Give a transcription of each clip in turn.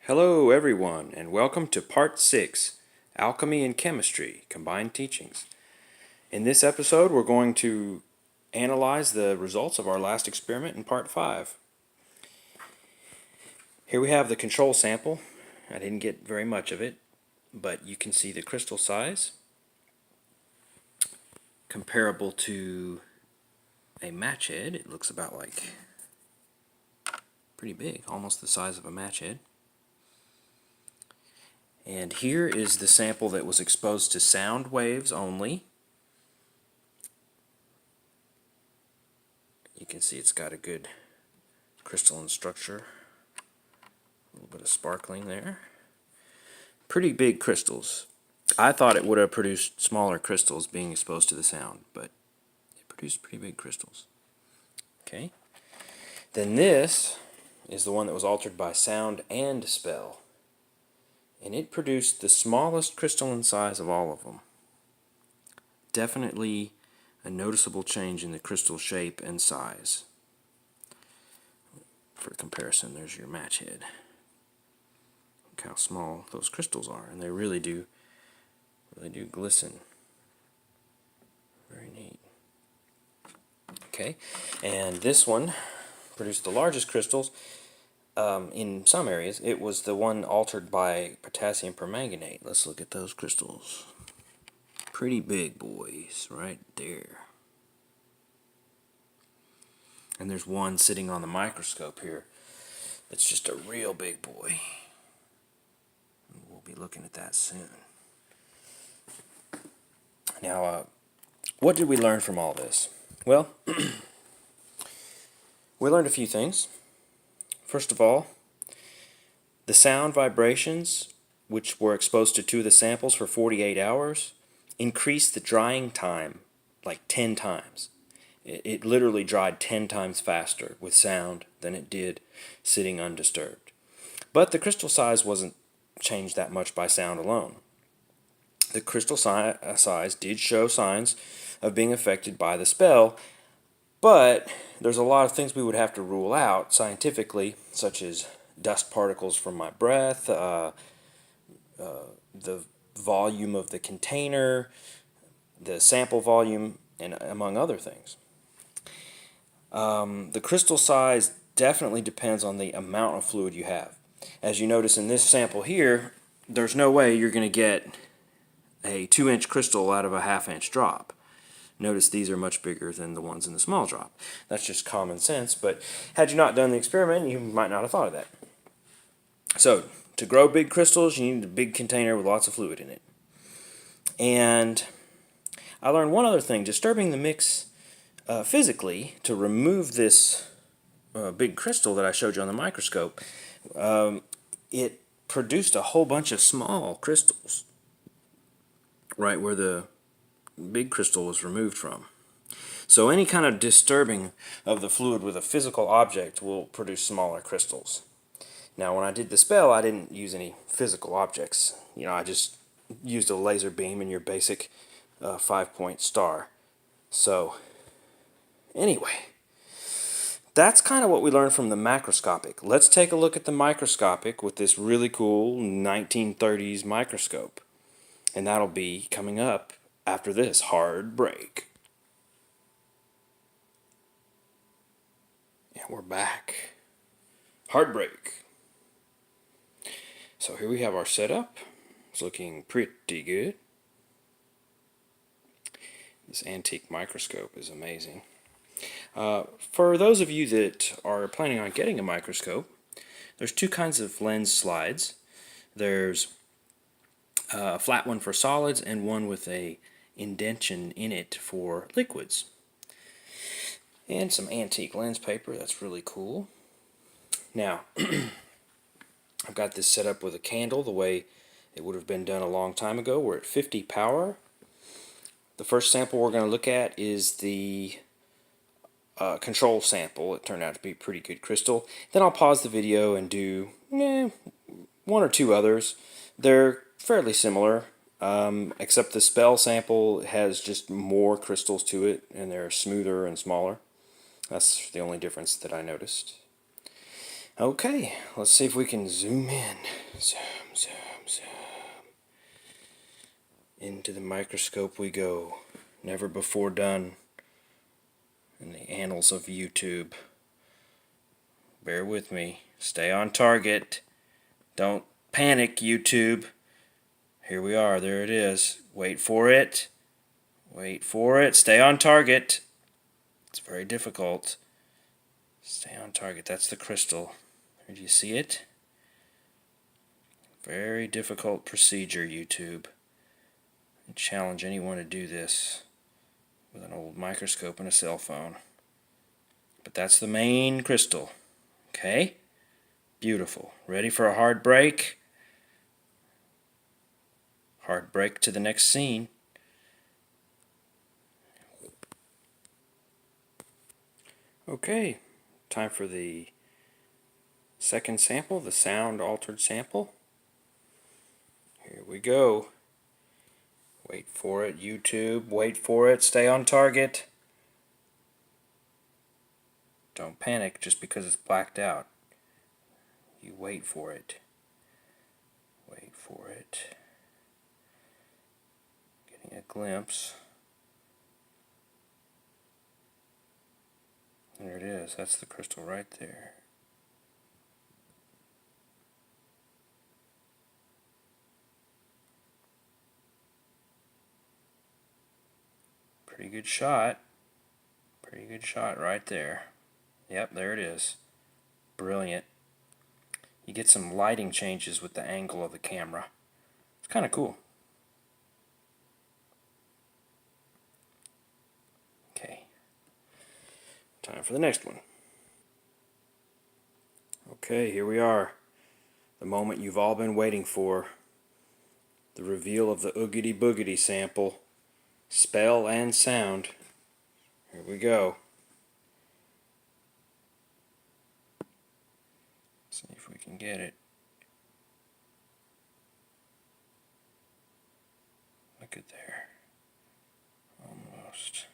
Hello everyone, and welcome to Part 6, Alchemy and Chemistry, Combined Teachings. In this episode, we're going to analyze the results of our last experiment in Part 5. Here we have the control sample. I didn't get very much of it, but you can see the crystal size, comparable to a match head. It looks about like pretty big, almost the size of a match head. And here is the sample that was exposed to sound waves only. You can see it's got a good crystalline structure. A little bit of sparkling there. Pretty big crystals. I thought it would have produced smaller crystals being exposed to the sound, but it produced pretty big crystals. Okay. Then this is the one that was altered by sound and spell. And it produced the smallest crystalline size of all of them. Definitely a noticeable change in the crystal shape and size. For comparison, there's your match head. Look how small those crystals are, and they really do glisten. Very neat. Okay, and this one produced the largest crystals. In some areas, it was the one altered by potassium permanganate. Let's look at those crystals. Pretty big boys right there. And there's one sitting on the microscope here. It's just a real big boy. And we'll be looking at that soon. Now, what did we learn from all this? Well, we learned a few things. First of all, the sound vibrations, which were exposed to two of the samples for 48 hours, increased the drying time like 10 times. It literally dried 10 times faster with sound than it did sitting undisturbed. But the crystal size wasn't changed that much by sound alone. The crystal size did show signs of being affected by the spell, but there's a lot of things we would have to rule out scientifically, such as dust particles from my breath, the volume of the container, the sample volume, and among other things. The crystal size definitely depends on the amount of fluid you have. As you notice in this sample here, there's no way you're going to get a 2-inch crystal out of a 1/2-inch drop. Notice these are much bigger than the ones in the small drop. That's just common sense, but had you not done the experiment, you might not have thought of that. So, to grow big crystals, you need a big container with lots of fluid in it. And I learned one other thing. Disturbing the mix physically to remove this big crystal that I showed you on the microscope, it produced a whole bunch of small crystals right where the big crystal was removed from. So any kind of disturbing of the fluid with a physical object will produce smaller crystals. Now when I did the spell, I didn't use any physical objects. I just used a laser beam and your basic 5-point star. So anyway, that's kind of what we learned from the macroscopic. Let's take a look at the microscopic with this really cool 1930s microscope. And that'll be coming up after this hard break. And we're back. Hard break. So here we have our setup. It's looking pretty good. This antique microscope is amazing. For those of you that are planning on getting a microscope, there's two kinds of lens slides. There's a flat one for solids and one with a indentation in it for liquids. And some antique lens paper. That's really cool. Now, I've got this set up with a candle the way it would have been done a long time ago. We're at 50 power. The first sample we're going to look at is the control sample. It turned out to be pretty good crystal. Then I'll pause the video and do one or two others. They're fairly similar, except the spell sample has just more crystals to it and they're smoother and smaller. That's the only difference that I noticed. Okay, let's see if we can zoom in. Zoom, zoom, zoom. Into the microscope we go. Never before done in the annals of YouTube. Bear with me. Stay on target. Don't panic, YouTube. Here we are. There it is. Wait for it. Wait for it. Stay on target. It's very difficult. Stay on target. That's the crystal. Do you see it? Very difficult procedure, YouTube. I challenge anyone to do this with an old microscope and a cell phone. But that's the main crystal. Okay? Beautiful. Ready for a hard break? Hard break to the next scene. Okay, time for the second sample, the sound altered sample. Here we go. Wait for it, YouTube. Wait for it. Stay on target. Don't panic just because it's blacked out. You wait for it. Wait for it. Getting a glimpse. There it is. That's the crystal right there. Pretty good shot. Pretty good shot right there. Yep, there it is. Brilliant. You get some lighting changes with the angle of the camera. It's kind of cool. Okay. Time for the next one. Okay, here we are. The moment you've all been waiting for. The reveal of the Oogity Boogity sample. Spell and sound. Here we go. See if we can get it. Look at there. Almost.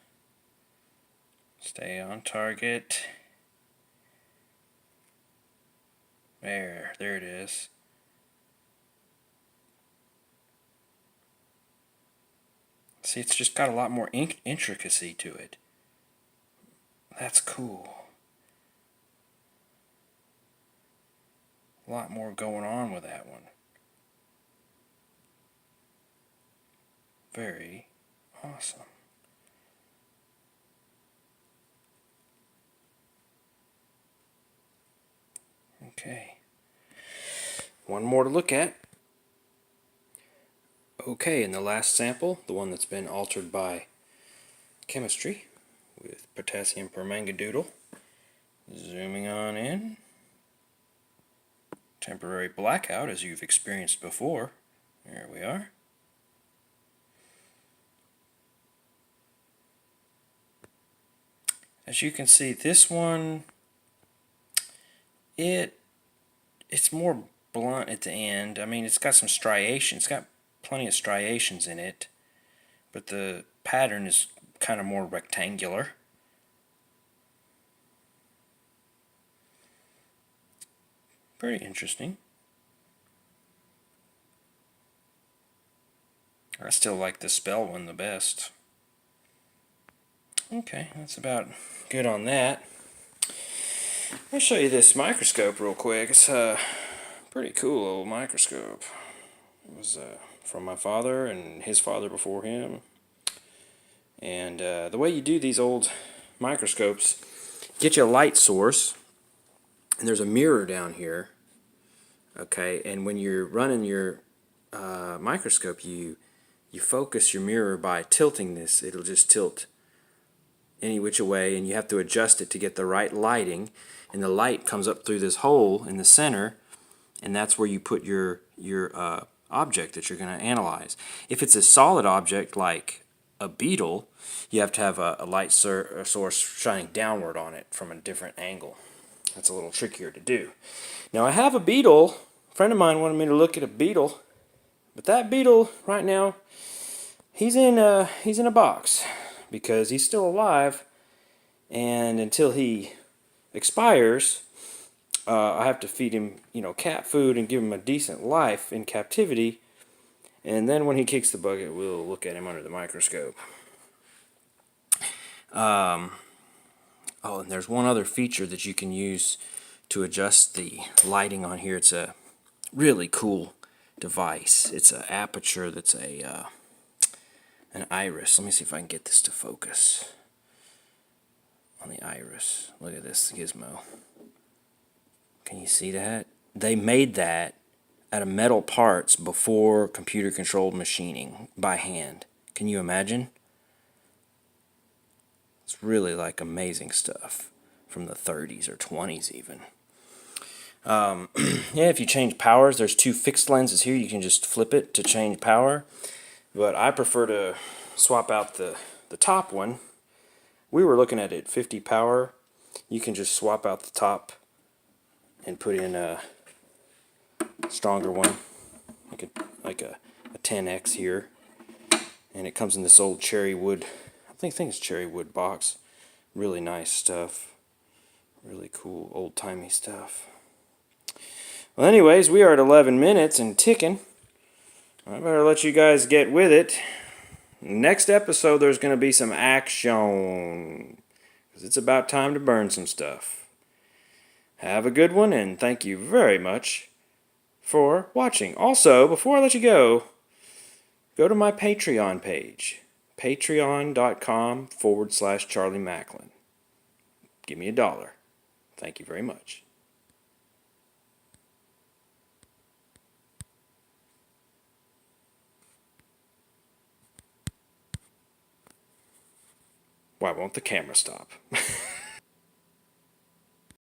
Stay on target. There it is. See, it's just got a lot more intricacy to it. That's cool. A lot more going on with that one. Very awesome. Okay. One more to look at. Okay, and the last sample, the one that's been altered by chemistry with potassium permangandoodle. Zooming on in. Temporary blackout, as you've experienced before. There we are. As you can see, this one, it's more blunt at the end. I mean, it's got some striations. It's got plenty of striations in it, but the pattern is kind of more rectangular. Pretty interesting. I still like the spell one the best. Okay, that's about good on that. I'll show you this microscope real quick. It's a pretty cool old microscope. It was from my father and his father before him. And the way you do these old microscopes, get you a light source, and there's a mirror down here. Okay, and when you're running your microscope, you focus your mirror by tilting this. It'll just tilt any which way, and you have to adjust it to get the right lighting, and the light comes up through this hole in the center, and that's where you put your object that you're going to analyze. If it's a solid object like a beetle, you have to have a light source shining downward on it from a different angle. That's a little trickier to do. Now I have a beetle. A friend of mine wanted me to look at a beetle, but that beetle right now, he's in a box because he's still alive, and until he expires, I have to feed him, cat food and give him a decent life in captivity. And then when he kicks the bucket, we'll look at him under the microscope. Oh, and there's one other feature that you can use to adjust the lighting on here. It's a really cool device. It's an aperture that's an iris. Let me see if I can get this to focus on the iris. Look at this gizmo. Can you see that? They made that out of metal parts before computer-controlled machining by hand. Can you imagine? It's really like amazing stuff from the 30s or 20s even. Yeah, if you change powers, there's two fixed lenses here. You can just flip it to change power. But I prefer to swap out the top one. We were looking at it 50 power. You can just swap out the top and put in a stronger one, like a 10X here. And it comes in this old cherry wood, I think it's cherry wood box. Really nice stuff. Really cool old-timey stuff. Well, anyways, we are at 11 minutes and ticking. I better let you guys get with it. Next episode, there's going to be some action, because it's about time to burn some stuff. Have a good one, and thank you very much for watching. Also, before I let you go to my Patreon page, patreon.com/Charlie Macklin. Give me $1. Thank you very much. Why won't the camera stop?